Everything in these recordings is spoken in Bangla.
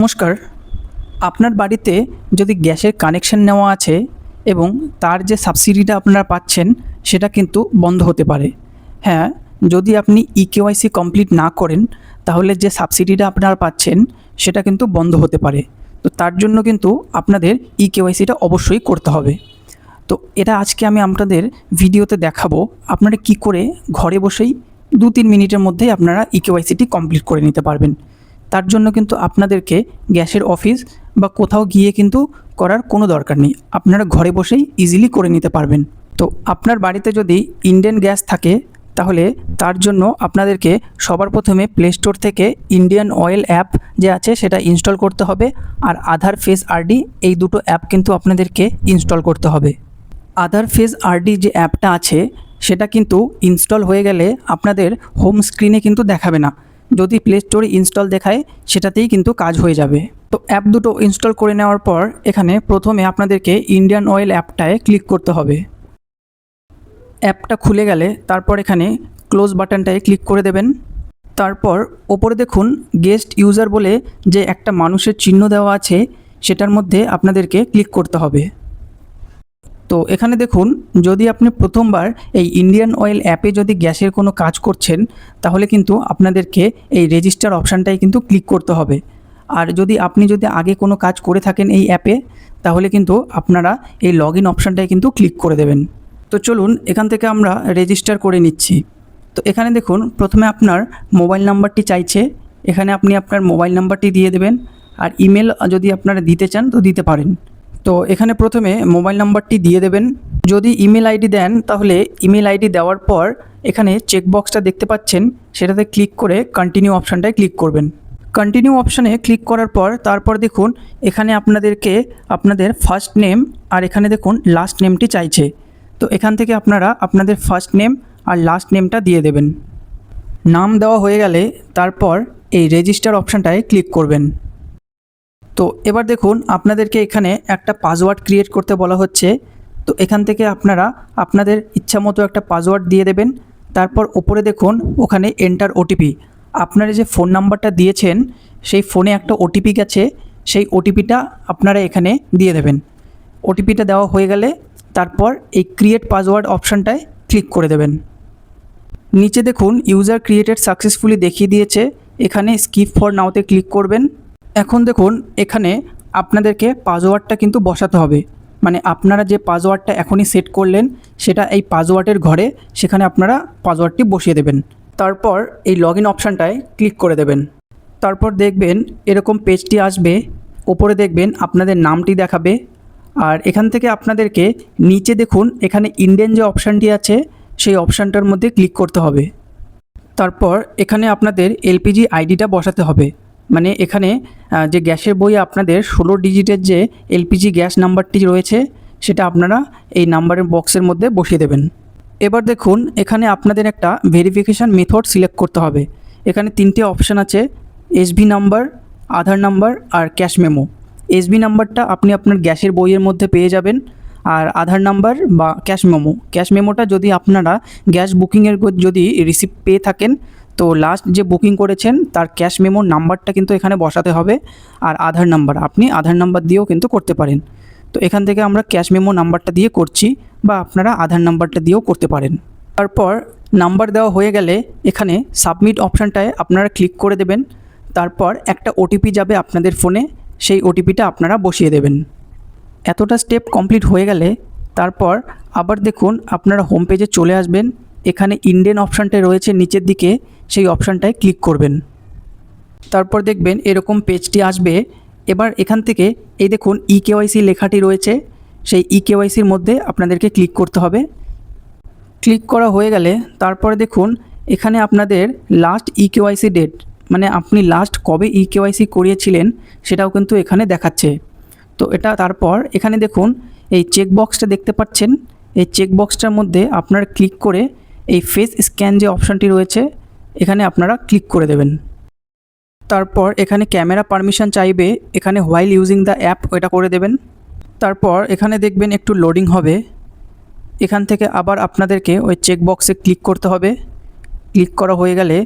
নমস্কার। আপনার বাড়িতে যদি গ্যাসের কানেকশন নেওয়া আছে এবং তার যে সাবসিডিটা আপনারা পাচ্ছেন সেটা কিন্তু বন্ধ হতে পারে। হ্যাঁ, যদি আপনি ইকেওয়াইসি কমপ্লিট না করেন তাহলে যে সাবসিডিটা আপনারা পাচ্ছেন সেটা কিন্তু বন্ধ হতে পারে। তো তার জন্য কিন্তু আপনাদের ইকেওয়াইসিটা অবশ্যই করতে হবে। তো এটা আজকে আমি আপনাদের ভিডিওতে দেখাবো আপনারা কি করে ঘরে বসেই 2-3 মিনিটের মধ্যেই আপনারা ইকেওয়াইসিটি কমপ্লিট করে নিতে পারবেন। তার জন্য কিন্তু আপনাদেরকে গ্যাসের অফিস বা কোথাও গিয়ে কিন্তু করার কোনো দরকার নেই, আপনারা ঘরে বসেই ইজিলি করে নিতে পারবেন। তো আপনার বাড়িতে যদি ইন্ডিয়ান গ্যাস থাকে তাহলে তার জন্য আপনাদেরকে সবার প্রথমে প্লে স্টোর থেকে ইন্ডিয়ান অয়েল অ্যাপ যে আছে সেটা ইনস্টল করতে হবে, আর আধার ফেস আরডি এই দুটো অ্যাপ কিন্তু আপনাদেরকে ইনস্টল করতে হবে। আধার ফেস আরডি যে অ্যাপটা আছে সেটা কিন্তু ইনস্টল হয়ে গেলে আপনাদের হোম স্ক্রিনে কিন্তু দেখাবে না, যদি প্লে স্টোরে ইনস্টল দেখায় সেটাতেই কিন্তু কাজ হয়ে যাবে। তো অ্যাপ দুটো ইনস্টল করে নেওয়ার পর এখানে প্রথমে আপনাদেরকে ইন্ডিয়ান অয়েল অ্যাপটায় ক্লিক করতে হবে। অ্যাপটা খুলে গেলে তারপর এখানে ক্লোজ বাটনটায় ক্লিক করে দেবেন। তারপর ওপরে দেখুন গেস্ট ইউজার বলে যে একটা মানুষের চিহ্ন দেওয়া আছে সেটার মধ্যে আপনাদেরকে ক্লিক করতে হবে। তো এখানে দেখুন, যদি আপনি প্রথমবার এই ইন্ডিয়ান অয়েল অ্যাপে যদি গ্যাসের কোনো কাজ করছেন তাহলে কিন্তু আপনাদেরকে এই রেজিস্টার অপশানটাই কিন্তু ক্লিক করতে হবে। আর যদি আপনি আগে কোনো কাজ করে থাকেন এই অ্যাপে তাহলে কিন্তু আপনারা এই লগ ইন অপশানটাই কিন্তু ক্লিক করে দেবেন। তো চলুন এখান থেকে আমরা রেজিস্টার করে নিচ্ছি। তো এখানে দেখুন প্রথমে আপনার মোবাইল নাম্বারটি চাইছে, এখানে আপনি আপনার মোবাইল নাম্বারটি দিয়ে দেবেন, আর ইমেল যদি আপনারা দিতে চান তো দিতে পারেন। তো এখানে প্রথমে মোবাইল নাম্বারটি দিয়ে দেবেন। যদি ইমেল আইডি দেন তাহলে ইমেল আইডি দেওয়ার পর এখানে চেকবক্সটা দেখতে পাচ্ছেন সেটাতে ক্লিক করে কন্টিনিউ অপশানটায় ক্লিক করবেন। কন্টিনিউ অপশানে ক্লিক করার পর তারপর দেখুন এখানে আপনাদেরকে আপনাদের ফার্স্ট নেম আর এখানে দেখুন লাস্ট নেমটি চাইছে। তো এখান থেকে আপনারা আপনাদের ফার্স্ট নেম আর লাস্ট নেমটা দিয়ে দেবেন। নাম দেওয়া হয়ে গেলে তারপর এই রেজিস্টার অপশানটায় ক্লিক করবেন। তো এবার দেখুন আপনাদেরকে এখানে একটা পাসওয়ার্ড ক্রিয়েট করতে বলা হচ্ছে। তো এখান থেকে আপনারা আপনাদের ইচ্ছা মতো একটা পাসওয়ার্ড দিয়ে দেবেন। তারপর ওপরে দেখুন ওখানে এন্টার ওটিপি, আপনারা যে ফোন নাম্বারটা দিয়েছেন সেই ফোনে একটা ওটিপি গেছে, সেই ওটিপিটা আপনারা এখানে দিয়ে দেবেন। ওটিপিটা দেওয়া হয়ে গেলে তারপর এই ক্রিয়েট পাসওয়ার্ড অপশানটায় ক্লিক করে দেবেন। নিচে দেখুন ইউজার ক্রিয়েটেড সাকসেসফুলি দেখিয়ে দিয়েছে, এখানে স্কিপ ফর নাওতে ক্লিক করবেন। এখন দেখুন এখানে আপনাদেরকে পাসওয়ার্ডটা কিন্তু বসাতে হবে, মানে আপনারা যে পাসওয়ার্ডটা এখনই সেট করলেন সেটা এই পাসওয়ার্ডের ঘরে সেখানে আপনারা পাসওয়ার্ডটি বসিয়ে দেবেন। তারপর এই লগ ইন অপশানটায় ক্লিক করে দেবেন। তারপর দেখবেন এরকম পেজটি আসবে, ওপরে দেখবেন আপনাদের নামটি দেখাবে, আর এখান থেকে আপনাদেরকে নিচে দেখুন এখানে ইন্ডিয়ান যে অপশানটি আছে সেই অপশানটার মধ্যে ক্লিক করতে হবে। তারপর এখানে আপনাদের এলপিজি আইডিটা বসাতে হবে, মানে এখানে যে গ্যাসের বইয়ে আপনাদের 16 ডিজিটের যে এলপিজি গ্যাস নাম্বারটি রয়েছে সেটা আপনারা এই নাম্বারের বক্সের মধ্যে বসিয়ে দেবেন। এবার দেখুন এখানে আপনাদের একটা ভেরিফিকেশান মেথড সিলেক্ট করতে হবে। এখানে 3টে অপশান আছে, এসবি নাম্বার, আধার নাম্বার আর ক্যাশ মেমো। এসবি নাম্বারটা আপনি আপনার গ্যাসের বইয়ের মধ্যে পেয়ে যাবেন, আর আধার নাম্বার বা ক্যাশ মেমোটা যদি আপনারা গ্যাস বুকিংয়ের যদি রিসিপ্ট পেয়ে থাকেন তো লাস্ট যে বুকিং করেছেন তার ক্যাশ মেমোর নাম্বারটা কিন্তু এখানে বসাতে হবে। আর আধার নাম্বার আপনি আধার নাম্বার দিয়েও কিন্তু করতে পারেন। তো এখান থেকে আমরা ক্যাশ মেমো নাম্বারটা দিয়ে করছি, বা আপনারা আধার নাম্বারটা দিয়েও করতে পারেন। তারপর নাম্বার দেওয়া হয়ে গেলে এখানে সাবমিট অপশানটায় আপনারা ক্লিক করে দেবেন। তারপর একটা ওটিপি যাবে আপনাদের ফোনে, সেই ওটিপিটা আপনারা বসিয়ে দেবেন। এতটা স্টেপ কমপ্লিট হয়ে গেলে তারপর আবার দেখুন আপনারা হোম পেজে চলে আসবেন। এখানে ইন্ডিয়ান অপশানটা রয়েছে নিচের দিকে, সেই অপশানটায় ক্লিক করবেন। তারপর দেখবেন এরকম পেজটি আসবে। এবার এখান থেকে এই দেখুন ইকেওয়াইসি লেখাটি রয়েছে, সেই ইকেওয়াইসির মধ্যে আপনাদেরকে ক্লিক করতে হবে। ক্লিক করা হয়ে গেলে তারপরে দেখুন এখানে আপনাদের লাস্ট ইকেওয়াইসি ডেট, মানে আপনি লাস্ট কবে ইকেওয়াইসি করিয়েছিলেন সেটাও কিন্তু এখানে দেখাচ্ছে। তো এটা তারপর এখানে দেখুন এই চেকবক্সটা দেখতে পাচ্ছেন, এই চেকবক্সটার মধ্যে আপনারা ক্লিক করে এই ফেস স্ক্যান যে অপশানটি রয়েছে এখানে আপনারা ক্লিক করে দেবেন। তারপর এখানে ক্যামেরা পারমিশন চাইবে, এখানে হোয়াইল ইউজিং দ্য অ্যাপ এটা করে দেবেন। তারপর এখানে দেখবেন একটু লোডিং হবে, এখান থেকে আবার আপনাদেরকে ওই চেকবক্সে ক্লিক করতে হবে। ক্লিক করা হয়ে গেলে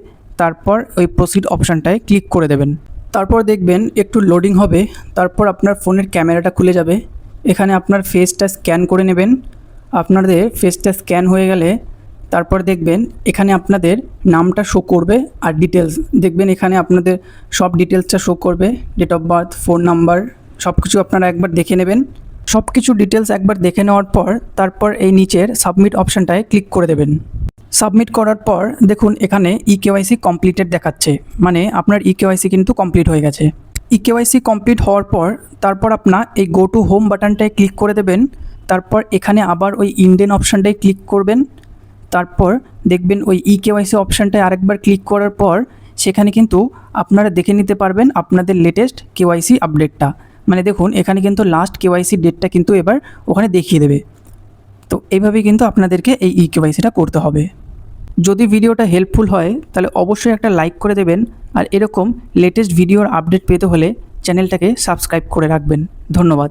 তারপর ওই প্রসিড অপশানটায় ক্লিক করে দেবেন। তারপর দেখবেন একটু লোডিং হবে, তারপর আপনার ফোনের ক্যামেরাটা খুলে যাবে। এখানে আপনার ফেসটা স্ক্যান করে নেবেন। আপনাদের ফেসটা স্ক্যান হয়ে গেলে তারপর দেখবেন এখানে আপনাদের নামটা শো করবে আর ডিটেলস দেখবেন, এখানে আপনাদের সব ডিটেলসটা শো করবে, date of birth, phone number, সব কিছু আপনারা একবার দেখে নেবেন। সব কিছু ডিটেলস একবার দেখে নেওয়ার পর তারপর এই নিচের সাবমিট অপশানটায় ক্লিক করে দেবেন। সাবমিট করার পর দেখুন এখানে ইকেওয়াইসি কমপ্লিটেড দেখাচ্ছে, মানে আপনার ইকেওয়াইসি কিন্তু কমপ্লিট হয়ে গেছে। ইকেওয়াইসি কমপ্লিট হওয়ার পর তারপর আপনার এই গো টু হোম বাটনটায় ক্লিক করে দেবেন। তারপর এখানে আবার ওই ইন্ডিয়ান অপশানটায় ক্লিক করবেন। তারপর দেখবেন ওই ইকেওয়াইসি অপশানটায় আরেকবার ক্লিক করার পর সেখানে কিন্তু আপনারা দেখে নিতে পারবেন আপনাদের লেটেস্ট কেওয়াইসি আপডেটটা। মানে দেখুন এখানে কিন্তু লাস্ট কেওয়াইসি ডেটটা কিন্তু এবার ওখানে দেখিয়ে দেবে। তো এইভাবেই কিন্তু আপনাদেরকে এই ইকেওয়াইসিটা করতে হবে। যদি ভিডিওটা হেল্পফুল হয় তাহলে অবশ্যই একটা লাইক করে দেবেন, আর এরকম লেটেস্ট ভিডিওর আপডেট পেতে হলে চ্যানেলটাকে সাবস্ক্রাইব করে রাখবেন। ধন্যবাদ।